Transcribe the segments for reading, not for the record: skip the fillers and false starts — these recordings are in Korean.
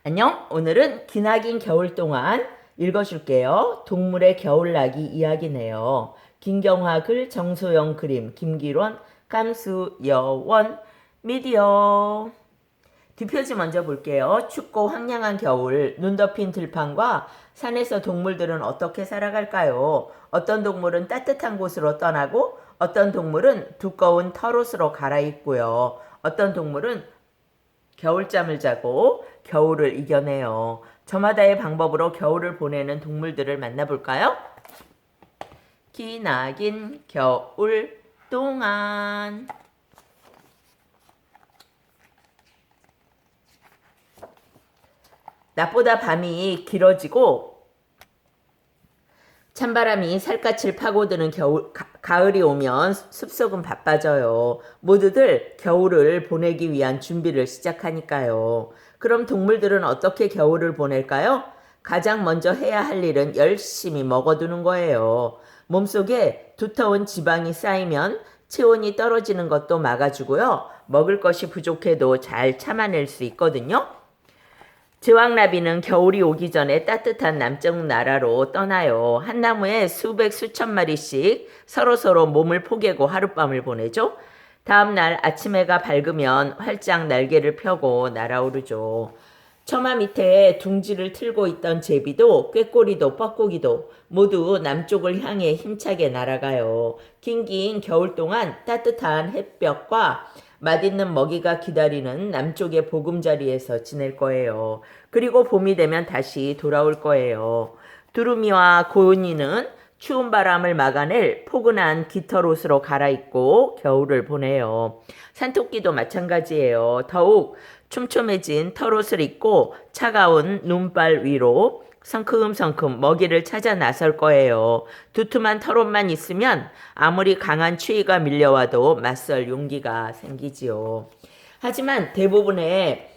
안녕. 오늘은 기나긴 겨울 동안 읽어줄게요. 동물의 겨울나기 이야기네요. 김경화 글, 정소영 그림, 김기론, 깜수여원, 미디어. 뒷표지 먼저 볼게요. 춥고 황량한 겨울, 눈 덮인 들판과 산에서 동물들은 어떻게 살아갈까요? 어떤 동물은 따뜻한 곳으로 떠나고 어떤 동물은 두꺼운 털옷으로 갈아입고요. 어떤 동물은 겨울잠을 자고 겨울을 이겨내요. 저마다의 방법으로 겨울을 보내는 동물들을 만나볼까요? 기나긴 겨울 동안. 낮보다 밤이 길어지고 찬바람이 살갗을 파고드는 가을이 오면 숲속은 바빠져요. 모두들 겨울을 보내기 위한 준비를 시작하니까요. 그럼 동물들은 어떻게 겨울을 보낼까요? 가장 먼저 해야 할 일은 열심히 먹어두는 거예요. 몸속에 두터운 지방이 쌓이면 체온이 떨어지는 것도 막아주고요. 먹을 것이 부족해도 잘 참아낼 수 있거든요. 제왕나비는 겨울이 오기 전에 따뜻한 남쪽 나라로 떠나요. 한 나무에 수백 수천 마리씩 서로서로 몸을 포개고 하룻밤을 보내죠. 다음 날 아침 해가 밝으면 활짝 날개를 펴고 날아오르죠. 처마 밑에 둥지를 틀고 있던 제비도 꾀꼬리도 뻐꾸기도 모두 남쪽을 향해 힘차게 날아가요. 긴긴 겨울 동안 따뜻한 햇볕과 맛있는 먹이가 기다리는 남쪽의 보금자리에서 지낼 거예요. 그리고 봄이 되면 다시 돌아올 거예요. 두루미와 고은이는 추운 바람을 막아낼 포근한 깃털옷으로 갈아입고 겨울을 보내요. 산토끼도 마찬가지예요. 더욱 촘촘해진 털옷을 입고 차가운 눈발 위로 성큼성큼 먹이를 찾아 나설 거예요. 두툼한 털옷만 있으면 아무리 강한 추위가 밀려와도 맞설 용기가 생기지요. 하지만 대부분의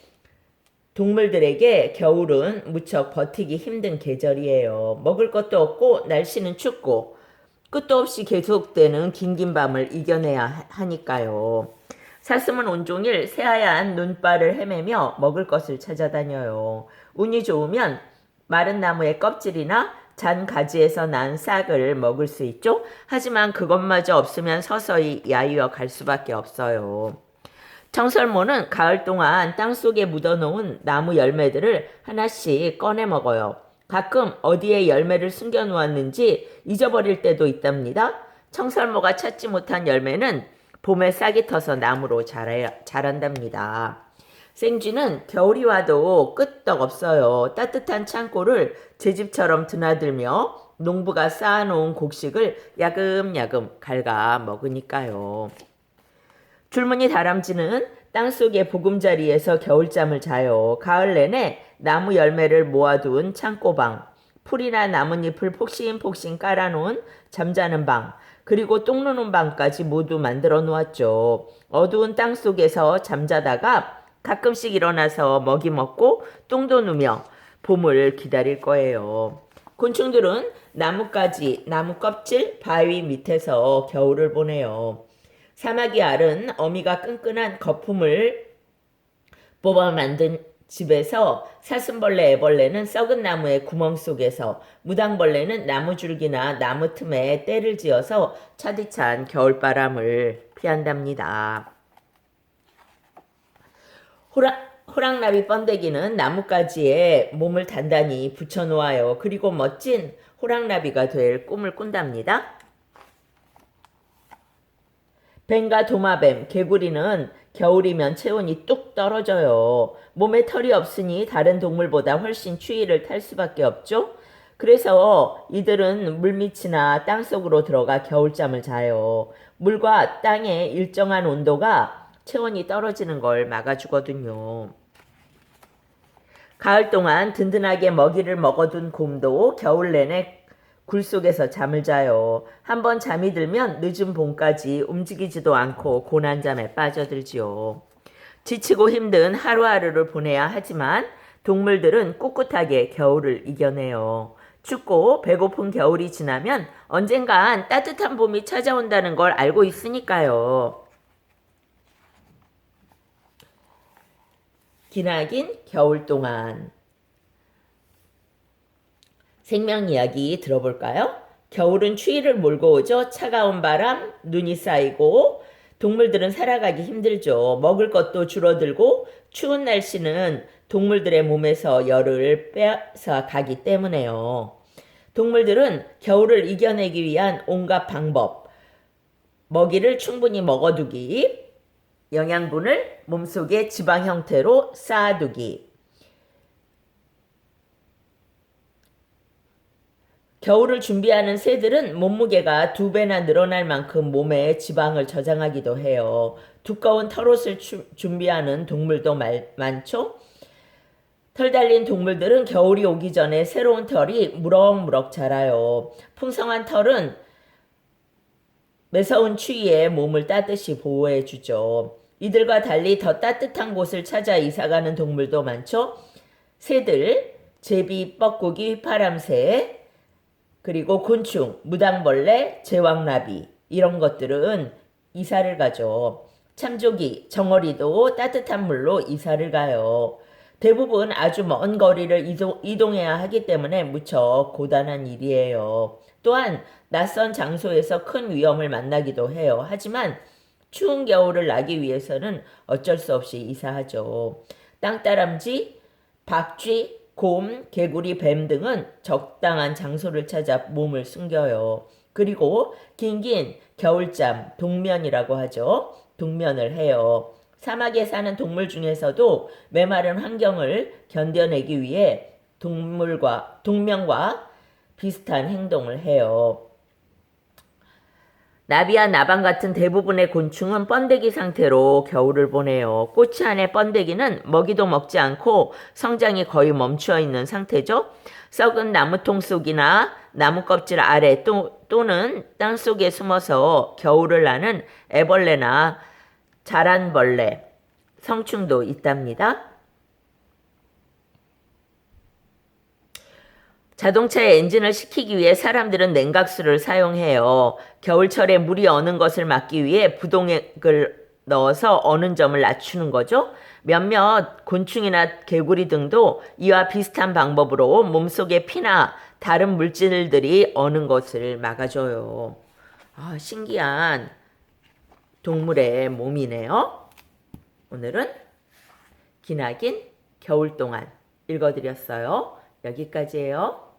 동물들에게 겨울은 무척 버티기 힘든 계절이에요. 먹을 것도 없고 날씨는 춥고 끝도 없이 계속되는 긴긴 밤을 이겨내야 하니까요. 사슴은 온종일 새하얀 눈발을 헤매며 먹을 것을 찾아다녀요. 운이 좋으면 마른 나무의 껍질이나 잔 가지에서 난 싹을 먹을 수 있죠. 하지만 그것마저 없으면 서서히 야유어 갈 수밖에 없어요. 청설모는 가을 동안 땅속에 묻어놓은 나무 열매들을 하나씩 꺼내 먹어요. 가끔 어디에 열매를 숨겨놓았는지 잊어버릴 때도 있답니다. 청설모가 찾지 못한 열매는 봄에 싹이 터서 나무로 자란답니다. 생쥐는 겨울이 와도 끄떡없어요. 따뜻한 창고를 제 집처럼 드나들며 농부가 쌓아놓은 곡식을 야금야금 갉아 먹으니까요. 줄무늬 다람쥐는 땅속의 보금자리에서 겨울잠을 자요. 가을 내내 나무 열매를 모아둔 창고방, 풀이나 나뭇잎을 폭신폭신 깔아놓은 잠자는 방, 그리고 똥 누는 방까지 모두 만들어 놓았죠. 어두운 땅속에서 잠자다가 가끔씩 일어나서 먹이 먹고 똥도 누며 봄을 기다릴 거예요. 곤충들은 나뭇가지, 나무 껍질, 바위 밑에서 겨울을 보내요. 사마귀 알은 어미가 끈끈한 거품을 뽑아 만든 집에서, 사슴벌레, 애벌레는 썩은 나무의 구멍 속에서, 무당벌레는 나무줄기나 나무 틈에 때를 지어서 차디찬 겨울바람을 피한답니다. 호랑나비 번데기는 나뭇가지에 몸을 단단히 붙여놓아요. 그리고 멋진 호랑나비가 될 꿈을 꾼답니다. 뱀과 도마뱀, 개구리는 겨울이면 체온이 뚝 떨어져요. 몸에 털이 없으니 다른 동물보다 훨씬 추위를 탈 수밖에 없죠. 그래서 이들은 물밑이나 땅속으로 들어가 겨울잠을 자요. 물과 땅의 일정한 온도가 체온이 떨어지는 걸 막아주거든요. 가을 동안 든든하게 먹이를 먹어둔 곰도 겨울 내내 굴 속에서 잠을 자요. 한번 잠이 들면 늦은 봄까지 움직이지도 않고 고난잠에 빠져들지요. 지치고 힘든 하루하루를 보내야 하지만 동물들은 꿋꿋하게 겨울을 이겨내요. 춥고 배고픈 겨울이 지나면 언젠간 따뜻한 봄이 찾아온다는 걸 알고 있으니까요. 기나긴 겨울 동안. 생명 이야기 들어볼까요? 겨울은 추위를 몰고 오죠. 차가운 바람, 눈이 쌓이고 동물들은 살아가기 힘들죠. 먹을 것도 줄어들고 추운 날씨는 동물들의 몸에서 열을 빼앗아 가기 때문에요. 동물들은 겨울을 이겨내기 위한 온갖 방법, 먹이를 충분히 먹어두기, 영양분을 몸속에 지방 형태로 쌓아두기. 겨울을 준비하는 새들은 몸무게가 2배나 늘어날 만큼 몸에 지방을 저장하기도 해요. 두꺼운 털옷을 준비하는 동물도 많죠. 털 달린 동물들은 겨울이 오기 전에 새로운 털이 무럭무럭 자라요. 풍성한 털은 매서운 추위에 몸을 따뜻이 보호해주죠. 이들과 달리 더 따뜻한 곳을 찾아 이사가는 동물도 많죠. 새들, 제비, 뻐꾸기, 휘파람새, 그리고 곤충, 무당벌레, 제왕나비 이런 것들은 이사를 가죠. 참조기, 정어리도 따뜻한 물로 이사를 가요. 대부분 아주 먼 거리를 이동해야 하기 때문에 무척 고단한 일이에요. 또한 낯선 장소에서 큰 위험을 만나기도 해요. 하지만 추운 겨울을 나기 위해서는 어쩔 수 없이 이사하죠. 땅따람쥐, 박쥐, 곰, 개구리, 뱀 등은 적당한 장소를 찾아 몸을 숨겨요. 그리고 긴긴 겨울잠, 동면이라고 하죠. 동면을 해요. 사막에 사는 동물 중에서도 메마른 환경을 견뎌내기 위해 동면과 비슷한 행동을 해요. 나비와 나방 같은 대부분의 곤충은 번데기 상태로 겨울을 보내요. 꼬치 안의 번데기는 먹이도 먹지 않고 성장이 거의 멈추어 있는 상태죠. 썩은 나무통 속이나 나무 껍질 아래 또는 땅 속에 숨어서 겨울을 나는 애벌레나 자란벌레, 성충도 있답니다. 자동차의 엔진을 식히기 위해 사람들은 냉각수를 사용해요. 겨울철에 물이 어는 것을 막기 위해 부동액을 넣어서 어는 점을 낮추는 거죠. 몇몇 곤충이나 개구리 등도 이와 비슷한 방법으로 몸속에 피나 다른 물질들이 어는 것을 막아줘요. 신기한 동물의 몸이네요. 오늘은 기나긴 겨울 동안 읽어드렸어요. 여기까지예요.